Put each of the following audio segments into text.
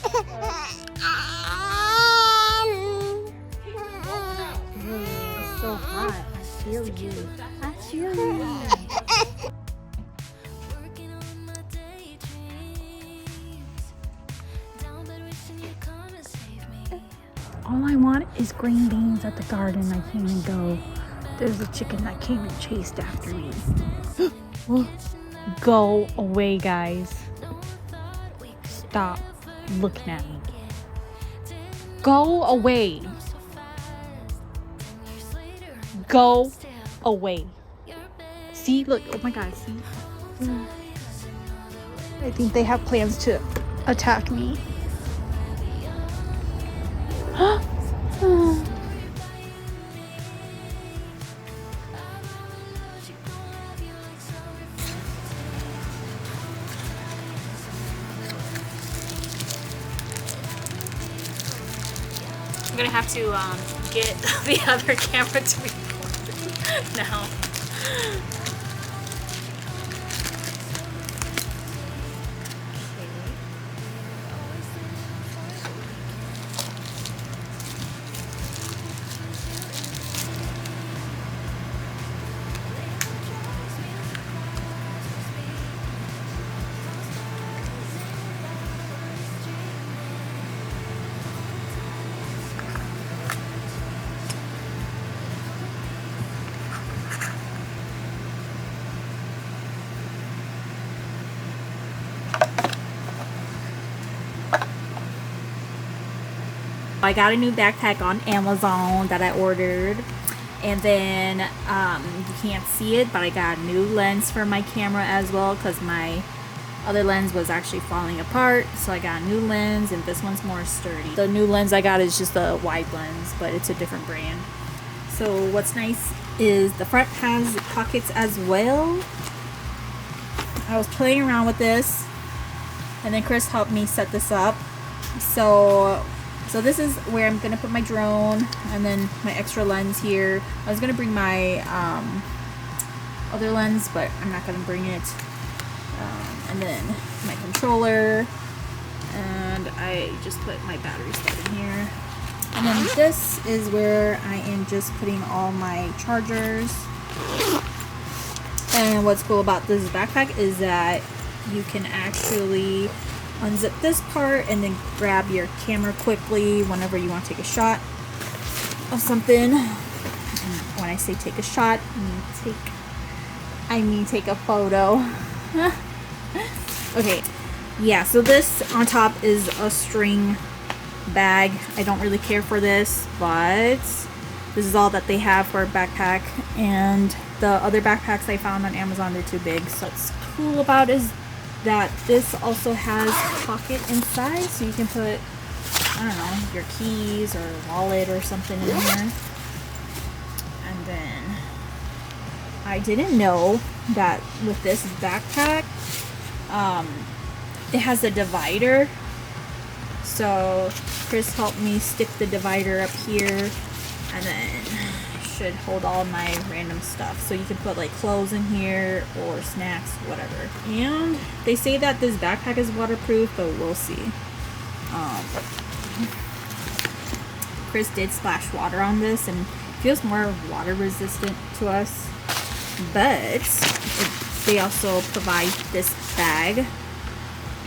It's so hot. I feel you. I feel you. All I want is green beans at the garden. I can't even go. There's a chicken that came and chased after me. Go away, guys. Stop looking at me. Go away. Go away. See, look. Oh my God, see? I think they have plans to attack me. I'm gonna have to get the other camera to record now. I got a new backpack on Amazon that I ordered, and then you can't see it, but I got a new lens for my camera as well because my other lens was actually falling apart. So I got a new lens, and this one's more sturdy. The new lens I got is just a wide lens, but it's a different brand. So what's nice is the front has pockets as well. I was playing around with this, and then Chris helped me set this up. So this is where I'm gonna put my drone, and then my extra lens here. I was gonna bring my other lens, but I'm not gonna bring it. And then my controller, and I just put my battery stuff in here. And then this is where I am just putting all my chargers. And what's cool about this backpack is that you can actually unzip this part and then grab your camera quickly whenever you want to take a shot of something. And when I say take a shot, I mean take a photo. Okay, yeah, so this on top is a string bag. I don't really care for this, but this is all that they have for a backpack. And the other backpacks I found on Amazon, they're too big. So what's cool about is that this also has a pocket inside, so you can put, I don't know, your keys or wallet or something in here. And then I didn't know that with this backpack, it has a divider. So Chris helped me stick the divider up here, and then should hold all my random stuff. So you can put like clothes in here or snacks, whatever. And they say that this backpack is waterproof, but we'll see. Chris did splash water on this, and it feels more water resistant to us. But they also provide this bag,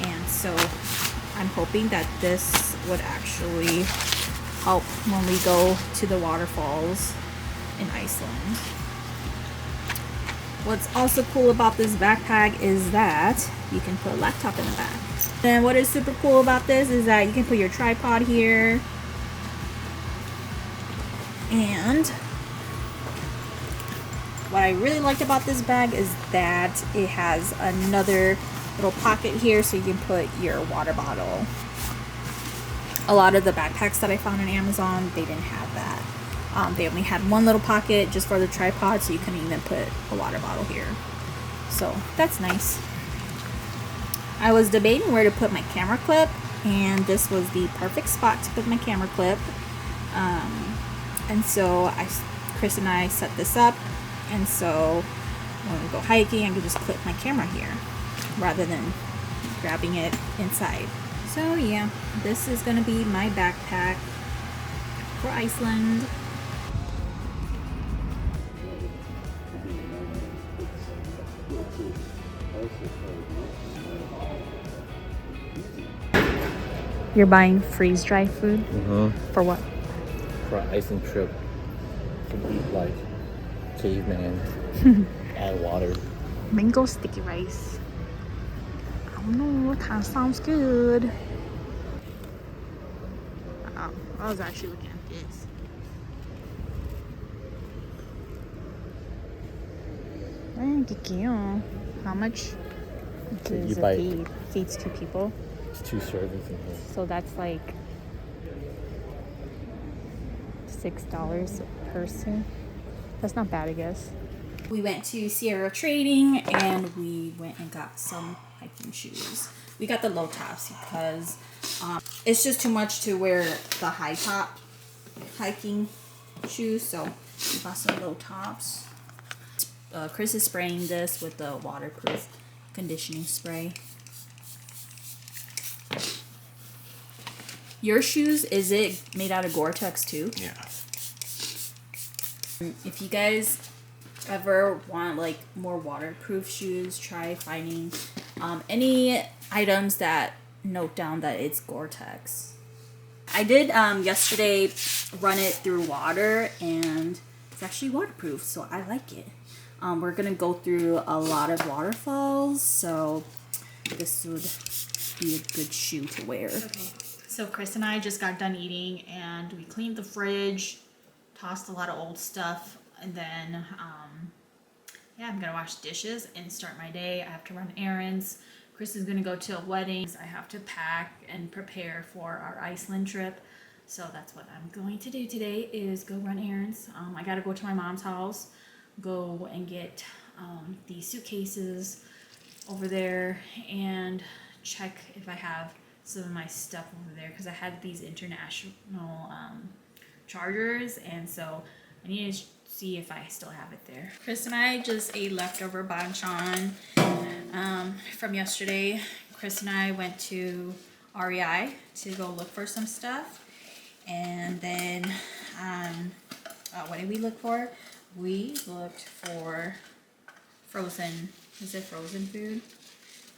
and so I'm hoping that this would actually help when we go to the waterfalls in Iceland. What's also cool about this backpack is that you can put a laptop in the back. And what is super cool about this is that you can put your tripod here, and what I really liked about this bag is that it has another little pocket here, so you can put your water bottle. A lot of the backpacks that I found on Amazon, they didn't have that. They only had one little pocket just for the tripod, so you couldn't even put a water bottle here. So that's nice. I was debating where to put my camera clip, and this was the perfect spot to put my camera clip. And so Chris and I set this up, and so when we go hiking, I can just clip my camera here rather than grabbing it inside. So yeah, this is gonna be my backpack for Iceland. You're buying freeze-dried food? For what? For an Iceland trip. To eat like caveman. Add water. Mango sticky rice. I don't know, kind of sounds good. Oh, I was actually looking at this. How much does it feed? Feeds 2 people. It's 2 servings in here. So that's like $6 a person. That's not bad, I guess. We went to Sierra Trading and we went and got some hiking shoes. We got the low tops because it's just too much to wear the high top hiking shoes. So we bought some low tops. Chris is spraying this with the waterproof conditioning spray. Your shoes, is it made out of Gore-Tex too? Yeah. If you guys ever want like more waterproof shoes, try finding any items that note down that it's Gore-Tex. I did yesterday run it through water and it's actually waterproof, so I like it. We're gonna go through a lot of waterfalls, so this would be a good shoe to wear. Okay, so Chris and I just got done eating and we cleaned the fridge, tossed a lot of old stuff, and then yeah, I'm gonna wash dishes and start my day. I have to run errands. Chris is gonna go to a wedding. I have to pack and prepare for our Iceland trip. So that's what I'm going to do today, is go run errands. I gotta go to my mom's house, go and get these suitcases over there and check if I have some of my stuff over there, because I had these international chargers, and so I need to see if I still have it there. Chris and I just ate leftover banchan from yesterday. Chris and I went to REI to go look for some stuff, and then what did we look for? We looked for frozen, is it frozen food?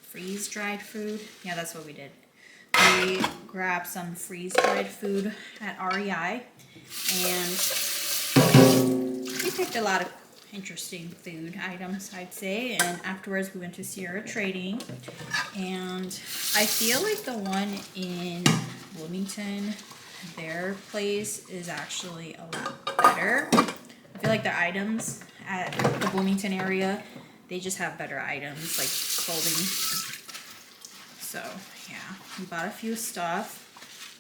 Freeze-dried food? Yeah, that's what we did. We grabbed some freeze-dried food at REI, and we picked a lot of interesting food items, I'd say. And afterwards, we went to Sierra Trading, and I feel like the one in Bloomington, their place is actually a lot better. I feel like the items at the Bloomington area, they just have better items, like clothing. So yeah, we bought a few stuff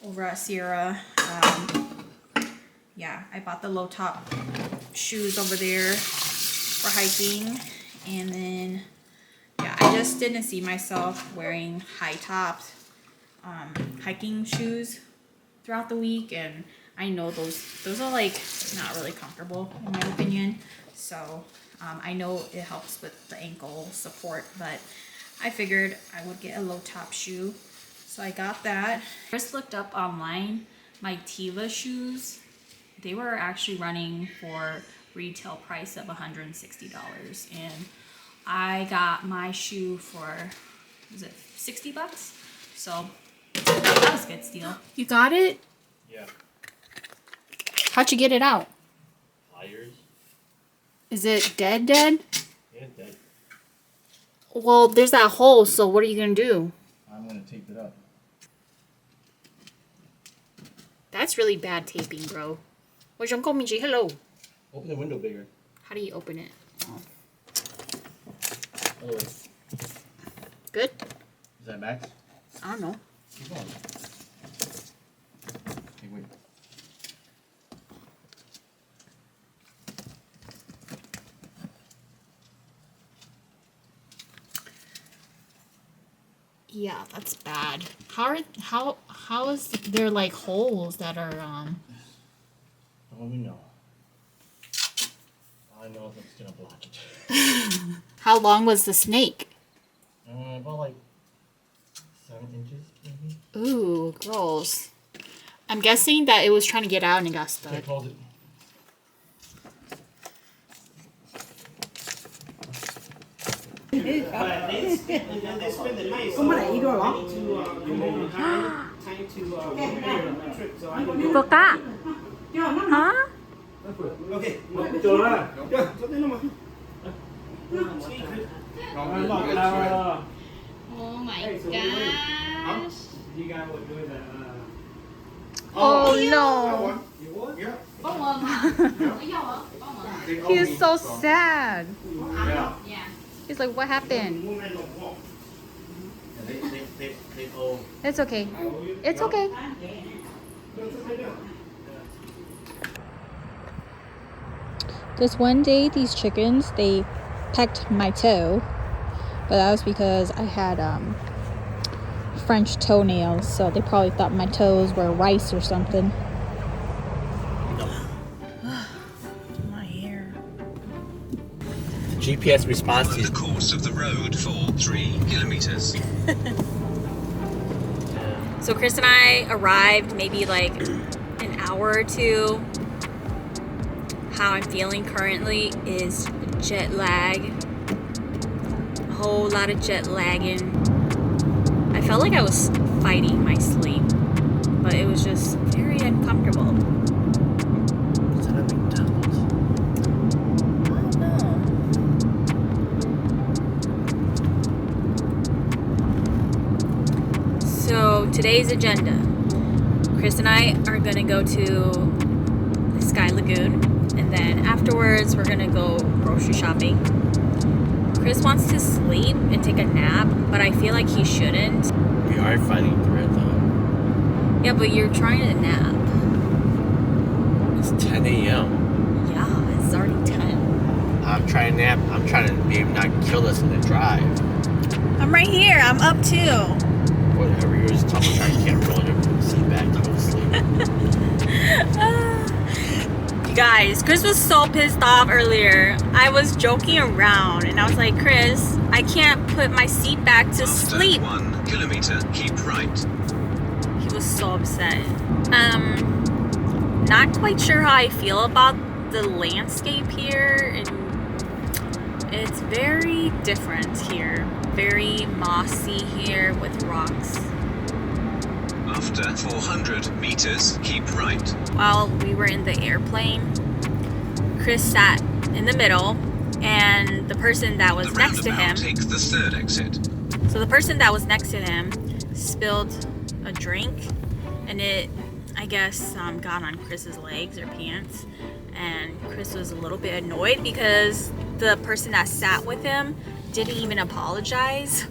over at Sierra. Yeah, I bought the low top shoes over there for hiking, and then yeah, I just didn't see myself wearing high tops hiking shoes throughout the week, and I know those are like not really comfortable in my opinion. So I know it helps with the ankle support, but I figured I would get a low top shoe, so I got that. First looked up online my Tiva shoes. They were actually running for retail price of $160, and I got my shoe for, was it $60? So that was a good steal. You got it? Yeah. How'd you get it out? Pliers. Is it dead? Yeah, dead. Well, there's that hole, so what are you gonna do? I'm gonna tape it up. That's really bad taping, bro. Hello. Open the window bigger. How do you open it? Oh. Oh, wait. Good? Is that max? I don't know. Keep going. Hey, wait. Yeah, that's bad. How is there like holes that are Don't let me know. All I know is I'm just gonna block it. How long was the snake? About like 7 inches, maybe. Ooh, gross. I'm guessing that it was trying to get out and it got stuck. Okay, hold it. Baka? Huh? Oh my gosh. Oh no. He is so sad. Yeah. He's like, what happened? It's okay. It's okay. This one day, these chickens, they pecked my toe. But that was because I had French toenails. So they probably thought my toes were rice or something. My hair. GPS response Follow the course of the road for 3 kilometers. So Chris and I arrived maybe like an hour or two. How I'm feeling currently is jet lag. A whole lot of jet lagging. I felt like I was fighting my sleep, but it was just very uncomfortable. Is that a McDonald's? I don't know. So today's agenda. Chris and I are gonna go to the Sky Lagoon, and then afterwards we're gonna go grocery shopping. Chris wants to sleep and take a nap, but I feel like he shouldn't. We are fighting through it though. Yeah, but you're trying to nap. It's 10 a.m. Yeah, it's already 10. I'm trying to nap. I'm trying to maybe not kill us in the drive. I'm right here. I'm up too. Whatever. You're just talking about you can't roll your seat back to go to sleep. You guys, Chris was so pissed off earlier. I was joking around and I was like, Chris, I can't put my seat back to After sleep. 1 kilometer, keep right. He was so upset. Not quite sure how I feel about the landscape here. It's very different here. Very mossy here with rocks. After 400 meters, keep right. While we were in the airplane, Chris sat in the middle, and the person that was The next to roundabout, him, take the 3rd exit. so the person that was next to him spilled a drink, and it, I guess, got on Chris's legs or pants, and Chris was a little bit annoyed because the person that sat with him didn't even apologize.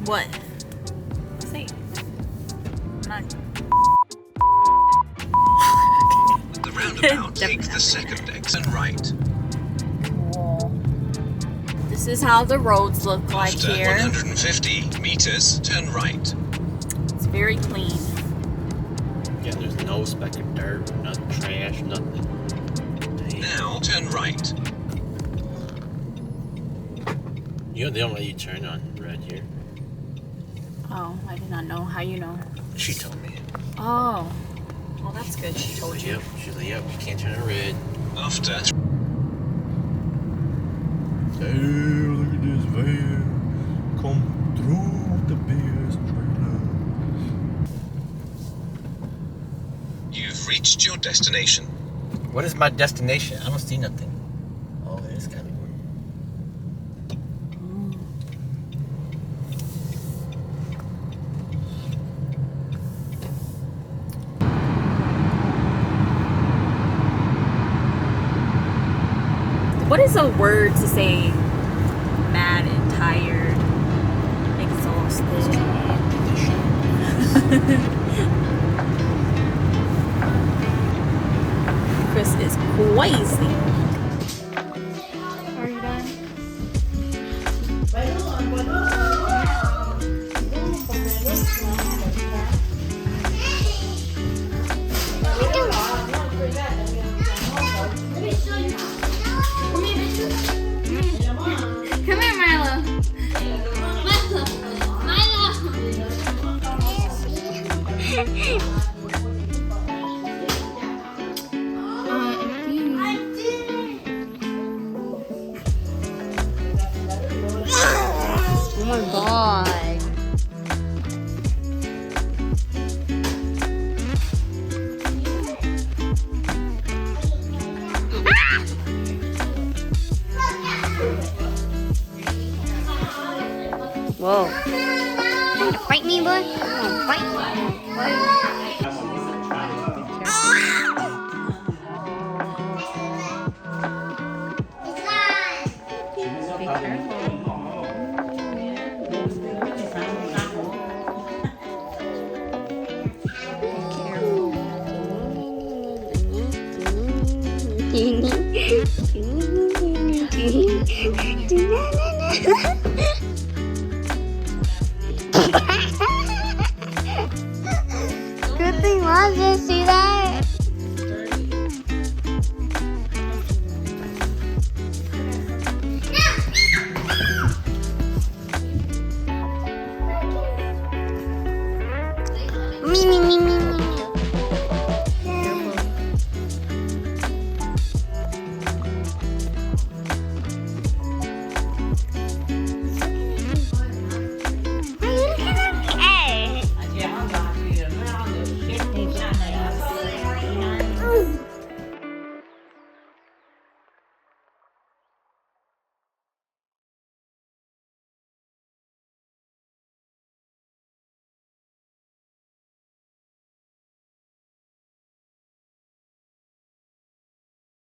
What? Say. I'm not. The roundabout, take the 2nd exit and right. Cool. This is how the roads look like After here. 150 meters, turn right. It's very clean. Yeah, there's no speck of dirt, nothing trash, nothing. Dang. Now turn right. You know they don't let you turn on red here. Oh, I did not know. How you know? She told me. Oh. Well, that's good. She told you. Yep. She's like, yep, you can't turn on red. After Hey, look at this van. Come through with the best trailer. you've reached your destination. What is my destination? I don't see nothing. Oh, there's gotta be one. What is a word to say mad and tired, exhausted? Chris is crazy. Are you done? Come here, Milo. Milo. my god. Whoa. You wanna fight me, boy? You wanna fight me? Be careful. Good thing Mom didn't see that.